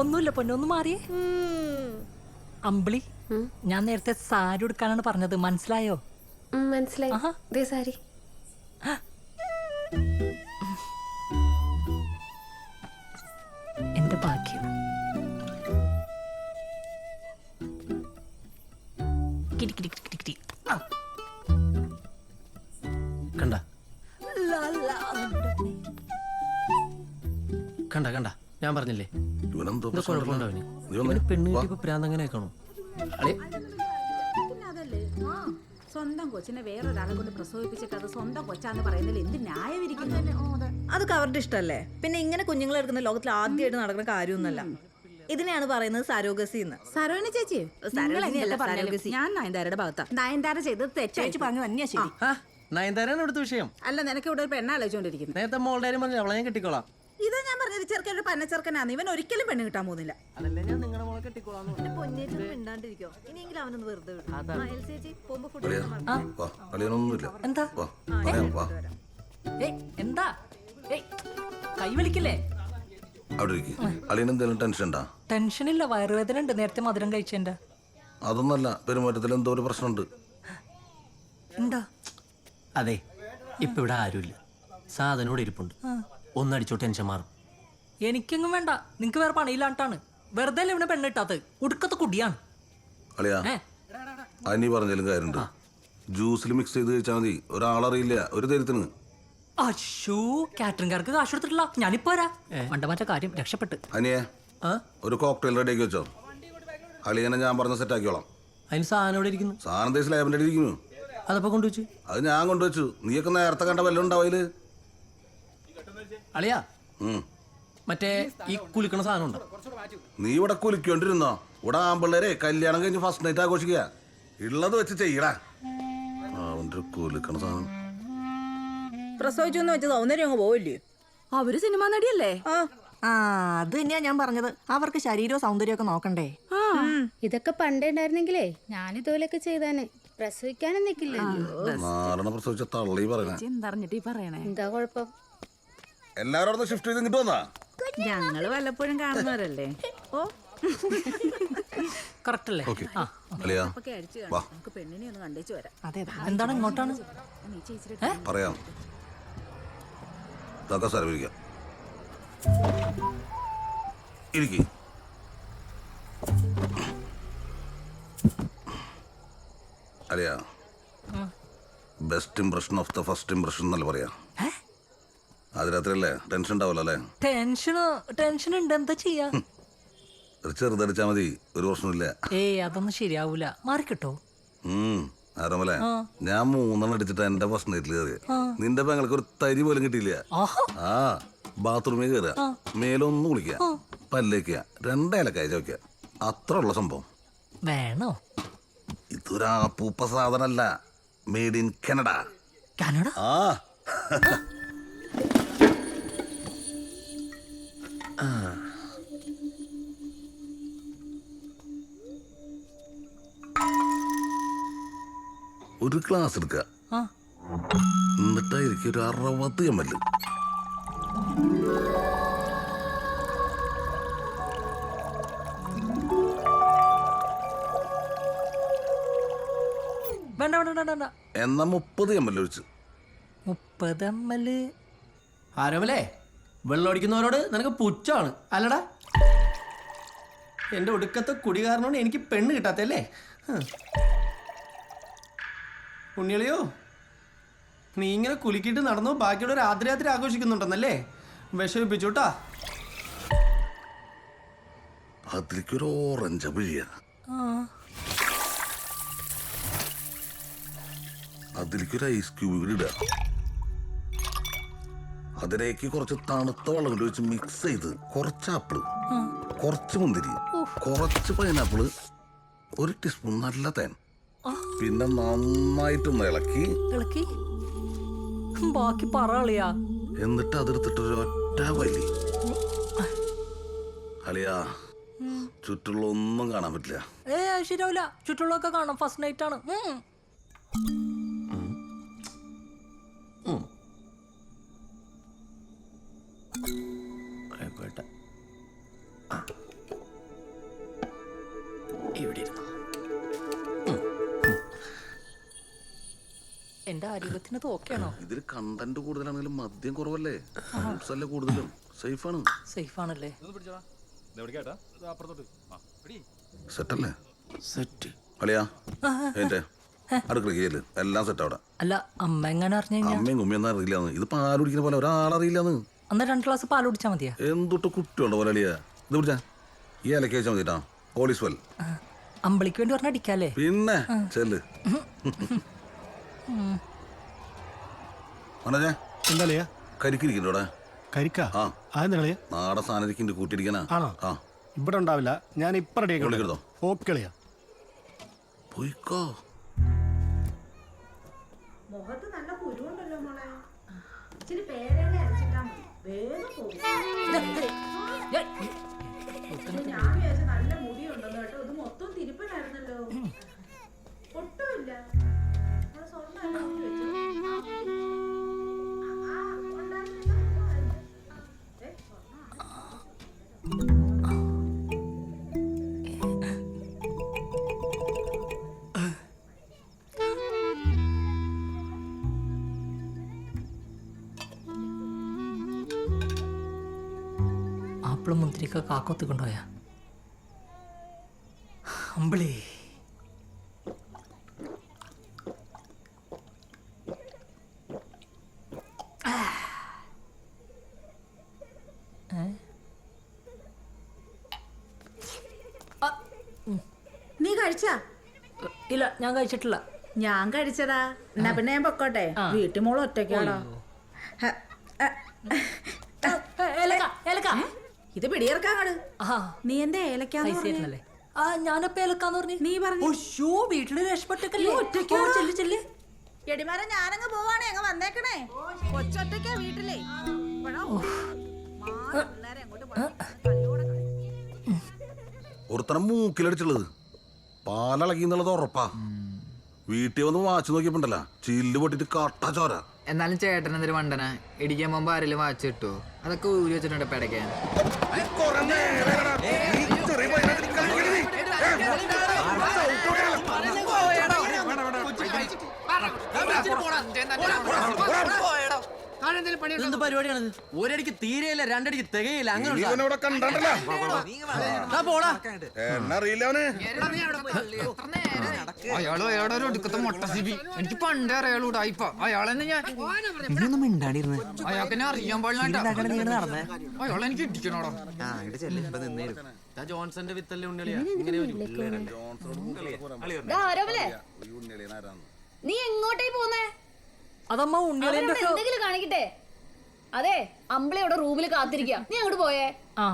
ഒന്നുമില്ല പൊന്നൊന്ന് മാറിയേ. അമ്പിളി, ഞാൻ നേരത്തെ സാരി ഉടുക്കാനാണ് പറഞ്ഞത്, മനസ്സിലായോ? മനസ്സിലായി. സാരി എന്റെ ഭാഗ്യം. കണ്ട കണ്ട കണ്ട ഞാൻ പറഞ്ഞില്ലേ കുഴപ്പമുണ്ടോ അവന് പെണ്ണ് കിട്ടിയപ്പോ പ്രാന്തങ്ങനെ കാണും. സ്വന്തം കൊച്ചിനെ വേറൊരാളെ കൊണ്ട് പ്രസവിപ്പിച്ചിട്ട് അത് സ്വന്തം കൊച്ചാന്ന് പറയുന്നതിൽ എന്ത് ന്യായവിരിക്കുന്നു? അതൊക്കെ അവരുടെ ഇഷ്ടമല്ലേ. പിന്നെ ഇങ്ങനെ കുഞ്ഞുങ്ങളെ എടുക്കുന്ന ലോകത്തിൽ ആദ്യമായിട്ട് നടക്കുന്ന കാര്യമൊന്നുമല്ല. ഇതിനെയാണ് പറയുന്നത് സരോഗസി എന്ന്. സരോന ചേച്ചി, ഞാൻ നയൻതാരയുടെ ഭാഗത്താ. നയൻതാര ചെയ്ത് തെറ്റായിട്ട് പറഞ്ഞു തന്നെയാ ശരി. നയൻതാരാണ് ഇവിടുത്തെ വിഷയം. അല്ല, നിനക്ക് ഇവിടെ ഒരു പെണ്ണാലോചിച്ചോണ്ടിരിക്കുന്നത്. നേരത്തെ മോളുടെ പറഞ്ഞു അവളെ ഞാൻ കെട്ടിക്കോളാം. ഇതാ ഞാൻ പറഞ്ഞത്, ചെറുക്കൻ ഒരു പന്നച്ചെറുക്കനാണ്. ഇവൻ ഒരിക്കലും പെണ്ണ് കിട്ടാൻ പോകുന്നില്ല. അതല്ലേ ഞാൻ നിങ്ങളുടെ മോളെ കെട്ടിക്കോളാം. മിണ്ടാണ്ടിരിക്കോ, ഇനിയെങ്കിലും അവനൊന്ന് വെറുതെ വിടും. എന്താ എന്താ കൈ വിളിക്കില്ലേ? ടെൻഷനില്ല, വയറുവേദന ഉണ്ട്, നേരത്തെ മധുരം കഴിച്ചെന്റെ. അതൊന്നല്ല, പെരുമാറ്റത്തിൽ എന്തോ ഒരു പ്രശ്നമുണ്ട്. എന്താ? അതെ, ഇപ്പൊ ഇവിടെ ആരുമില്ല, സാധനോട് ഇരിപ്പുണ്ട്. ഒന്നടിച്ചോ ടെൻഷൻ മാറും. എനിക്കെങ്ങും വേണ്ട, നിങ്ങക്ക് വേറെ പണിയില്ലാണ്ടാണ്. വെറുതെ അല്ലേ ഇവിടെ പെണ്ണ് കിട്ടാത്തത്? ഉടുക്കത്തെ കുടിയാണ്. അളിയാ, അനി പറഞ്ഞാലും കാര്യമുണ്ട്. ജ്യൂസിൽ മിക്സ് ചെയ്ത് കഴിച്ചാൽ മതി, ഒരാളറിയില്ല ഒരു തരത്തിന്. അശൂ, കാറ്ററിംഗുകാർക്ക് കാശ് കൊടുത്തിട്ടില്ല, ഞാനിപ്പോ വരാ. മറ്റേ കാര്യം രക്ഷപ്പെട്ട്. അനിയെ ഒരു കോക്ടെയിൽ റെഡി ആക്കി വെച്ചോ. അളിയനെ ഞാൻ പറഞ്ഞ സെറ്റ് ആക്കിയോളാം. അതിന് സാധനം ഇവിടെ ഇരിക്കുന്നു. സാധനം തേച്ച് ലാബിൻ്റെ അടി ഇരിക്കുന്നു. അതപ്പോ കൊണ്ടുവച്ചു. അത് ഞാൻ കൊണ്ടുവച്ചു. നീയൊക്കെ നേരത്തെ കണ്ട വല്ലതും ഉണ്ടാവില്ല. അളിയാ, മറ്റേ ഈ കുലിക്കണ സാധനം ഉണ്ടോ? നീ ഇവിടെ കുലിക്കൊണ്ടിരുന്നോ? ഇവിടെ ആമ്പിള്ളേരെ കല്യാണം കഴിഞ്ഞ് ഫസ്റ്റ് നൈറ്റ് ആഘോഷിക്കുക. ഉള്ളത് വെച്ച് ചെയ്യടാ. അവൻ്റെ കുലിക്കണ സാധനം പ്രസവിച്ചൊന്ന് വെച്ച് സൗന്ദര്യം അങ്ങ് പോവില്ലേ? അവര് സിനിമാ നടിയല്ലേ? അത് തന്നെയാ ഞാൻ പറഞ്ഞത്. അവർക്ക് ശരീരവും സൗന്ദര്യവും ഒക്കെ നോക്കണ്ടേ. ഇതൊക്കെ പണ്ടേ ഉണ്ടായിരുന്നെങ്കിലേ ഞാനിതുപോലെയൊക്കെ ചെയ്താന്. പ്രസവിക്കാനും നിക്കില്ല. നാരണ പ്രസവിച്ച തള്ളി പറയണേ. എന്തറിഞ്ഞിട്ട് ഈ പറയണേ? എന്താ കുഴപ്പം? എല്ലാവരും ഷിഫ്റ്റ് ചെയ്ത് ഇങ്ങോട്ട് വന്നാ. ഞങ്ങള് വല്ലപ്പോഴും കാണുന്നവരല്ലേ. ഓ, കറക്റ്റ് അല്ലേ? നമുക്ക് പെണ്ണിനെ ഒന്ന് കണ്ടേച്ചു വരാം. അതെ, എന്താണ് ഇങ്ങോട്ടാണ് പറയാം. Alia, best impression of the first impression എന്നല്ല പറയാ. അത് രാത്രിയല്ലേ, ടെൻഷൻ ഉണ്ടാവല്ലോ അല്ലേ? ടെൻഷൻ ഉണ്ട്, എന്താ ചെയ്യാ? ഒരു ചെറുതടിച്ചാ മതി, ഒരു പ്രശ്നമില്ല. അതൊന്നും ശരിയാവൂല, മാറിക്കിട്ടോ. ആരമല്ലേ, ഞാൻ 3 അടിച്ചിട്ട് എന്റെ ഫസ്റ്റ് നൈറ്റിൽ കയറിയ. നിന്റെ പെങ്ങൾക്ക് ഒരു തരി പോലും കിട്ടിയില്ല. ബാത്റൂമിൽ കയറുക, മേലൊന്ന് കുളിക്കുക, പല്ലേക്കുക, 2 ഏലക്കായ ചോദിക്കുക, അത്ര ഉള്ള സംഭവം വേണോ? ഇതൊരു ആപ്പൂപ്പ സാധനല്ല, മെയ്ഡ് ഇൻ കാനഡ. കാനഡ? ഒരു ഗ്ലാസ് എടുക്കുക, എന്നിട്ടായിരിക്കും ഒരു 60 ml. വേണ്ട, എന്നാ 30 ml ഒഴിച്ച്. 30 ml? ആരോമലേ, വെള്ളം അടിക്കുന്നവരോട് നിനക്ക് പുച്ഛാണ് അല്ലടാ? എന്റെ ഒടുക്കത്തെ കുടി കാരണമാണ് എനിക്ക് പെണ്ണ് കിട്ടാത്തല്ലേ? ഉണ്ണിയളിയോ, നീ ഇങ്ങനെ കുലുക്കിയിട്ട് നടന്നു ബാക്കിയുള്ള രാത്രി ആഘോഷിക്കുന്നുണ്ടെന്നല്ലേ? വിഷമിപ്പിച്ചോട്ടാ. അതിലേക്കൊരു ഓറഞ്ച് പിഴിയ, അതിലേക്കൊരു ഐസ് ക്യൂബ് കൂടി ഇടുക. അതിലേക്ക് കുറച്ച് തണുത്ത വെള്ളം കൊണ്ട് വെച്ച് മിക്സ് ചെയ്ത് കുറച്ച് ആപ്പിള്, കുറച്ച് മുന്തിരി, കുറച്ച് പൈനാപ്പിള്, 1 ടീസ്പൂൺ നല്ല തേൻ, പിന്നെ നന്നായിട്ടൊന്ന് ഇളക്കി ബാക്കി പറയാ. എന്നിട്ട് അതെടുത്തിട്ടൊരു ഒറ്റ വലി. അളിയാ, ചുറ്റുള്ള ഒന്നും കാണാൻ പറ്റില്ല. ശരിയാവില്ല, ചുറ്റുള്ളൊക്കെ കാണാം. ഫസ്റ്റ് നൈറ്റ് ആണ്. എന്റെ ആരോഗ്യത്തിന് തോക്കെയാണോ? ഇതിൽ കണ്ടന്റ് കൂടുതലാണെങ്കിലും മദ്യം കുറവല്ലേ? ഫ്രൂട്ട്സ് അല്ലേ കൂടുതലും. സേഫാണ്. സേഫ് ആണല്ലേ? സെറ്റല്ലേ? സെറ്റ്. അളിയാ എന്റെ അടുക്കള എല്ലാം സെറ്റ് അവിടെ. അല്ല അമ്മ എങ്ങനെ അറിഞ്ഞു കഴിഞ്ഞാ? അമ്മയും കുമ്മിയൊന്നും അറിയില്ലാന്ന്. ഇത് പാൽ കുടിക്കുന്ന പോലെ ഒരാളറിയില്ലാന്ന്. അന്ന് 2 ഗ്ലാസ് പാൽ കുടിച്ചാ മതിയാ? എന്തൊട്ട് കുട്ടിയുണ്ടോ പോലെ അളിയാ. ഇത് പിടിച്ചാ ഈ ഇലക്ക് വെച്ചാൽ മതിട്ടാ. All is well. അമ്പളിക്ക് വേണ്ടി പറഞ്ഞ അടിക്കാല്ലേ? പിന്നെ ചെല്ല്. മനോജേ എന്താ കരിക്കിരിക്കണ്ടോടെ? കരിക്കാ? ആ അതെന്താ നാടൻ സാധനം ഇരിക്കുന്നുണ്ട് കൂട്ടിരിക്കാനാ. ആണോ? ആ ഇവിടെ ഉണ്ടാവില്ല, ഞാൻ ഇപ്പൊ റെഡി വിളിക്കരുതോ? ഓക്കെളിയാ. പോയിക്കോ. മുഖത്ത് നല്ല കുരുണ്ടല്ലോ മോളെ. ഇച്ചിരി പേരല്ലേ അരച്ചിട്ടാ മതി. വേഗം പോകും. ഞാൻ വിചാരിച്ച നല്ല മുടിയുണ്ടെന്ന് കേട്ടോ. ഇത് മൊത്തം തിരുപ്പനായിരുന്നല്ലോ. ഒട്ടുമില്ല. നമ്മള് സ്വർണ്ണം എല്ലാം വെച്ചു. ആപ്പിളും മുന്തിരിക്ക കാക്കൊത്തിക്കൊണ്ടോയാ? അമ്പിളി നീ കഴിച്ചാ? ഇല്ല ഞാൻ കഴിച്ചിട്ടില്ല. ഞാൻ കഴിച്ചടാ. എന്നാ പിന്നെ ഞാൻ പൊക്കോട്ടെ. വീട്ടിൽ മോള് ഒറ്റയ്ക്കാടാ. ഇത് പിടിയിറക്കാങ്ങട്. നീ എന്താ ഏലക്കാന്ന് പറഞ്ഞേ? ഞാനപ്പ ഏലക്കാന്ന് പറഞ്ഞു. നീ പറഞ്ഞു. വീട്ടില് രക്ഷപ്പെട്ടല്ലേ? ചെല്ല്. എടിമാരെ ഞാനങ്ങ് പോവാണേ. അങ്ങ് വന്നേക്കണേ. കൊച്ചൊറ്റയ്ക്കാ വീട്ടിലേ. ഒരുത്തനം മൂക്കിലടിച്ചുള്ളത് പാലളകി എന്നുള്ളത് ഉറപ്പാ. വീട്ടിൽ വന്ന് വാച്ച് നോക്കിയപ്പോണ്ടല്ല ചില്ല് പൊട്ടിട്ട് കട്ട ചോര. എന്നാലും ചേട്ടൻ എന്തൊരു മണ്ടന. ഇടിക്കാൻ പോകുമ്പോ ആരെങ്കിലും വാച്ച് കിട്ടുമോ? അതൊക്കെ ഊരി വെച്ചിട്ടുണ്ട് പെടയ്ക്കാൻ. എന്ത് പരിപാടിയാണിത്? ഒരടിക്ക് തീരെയില്ല, രണ്ടടിക്ക് തികയില്ല. അങ്ങനെ അയാളോ അയാളുടെ ഒരു ഒടുക്കത്തെ മൊട്ട സിബി. എനിക്ക് പണ്ടേ അറിയാളൂ ഉടായിപ്പ. അയാളെന്നെ ഞാൻ മിണ്ടാണ്ടിരുന്നു. അയാൾക്ക് എന്നെ അറിയാൻ പാടില്ല. അയാളെനിക്ക് ഇടിക്കണോടോ. ജോൺസന്റെ വിത്തല്ലേ ഉണ്ണിയാ? നീ എങ്ങോട്ടേ പോന്നേ? അതമ്മ ഉണ്ണിയുടെ എന്തെങ്കിലും കാണിക്കട്ടെ. അതെ അമ്പിളി അവിടെ റൂമിൽ കാത്തിരിക്കുക. നീ അങ്ങോട്ട് പോയേ. ആ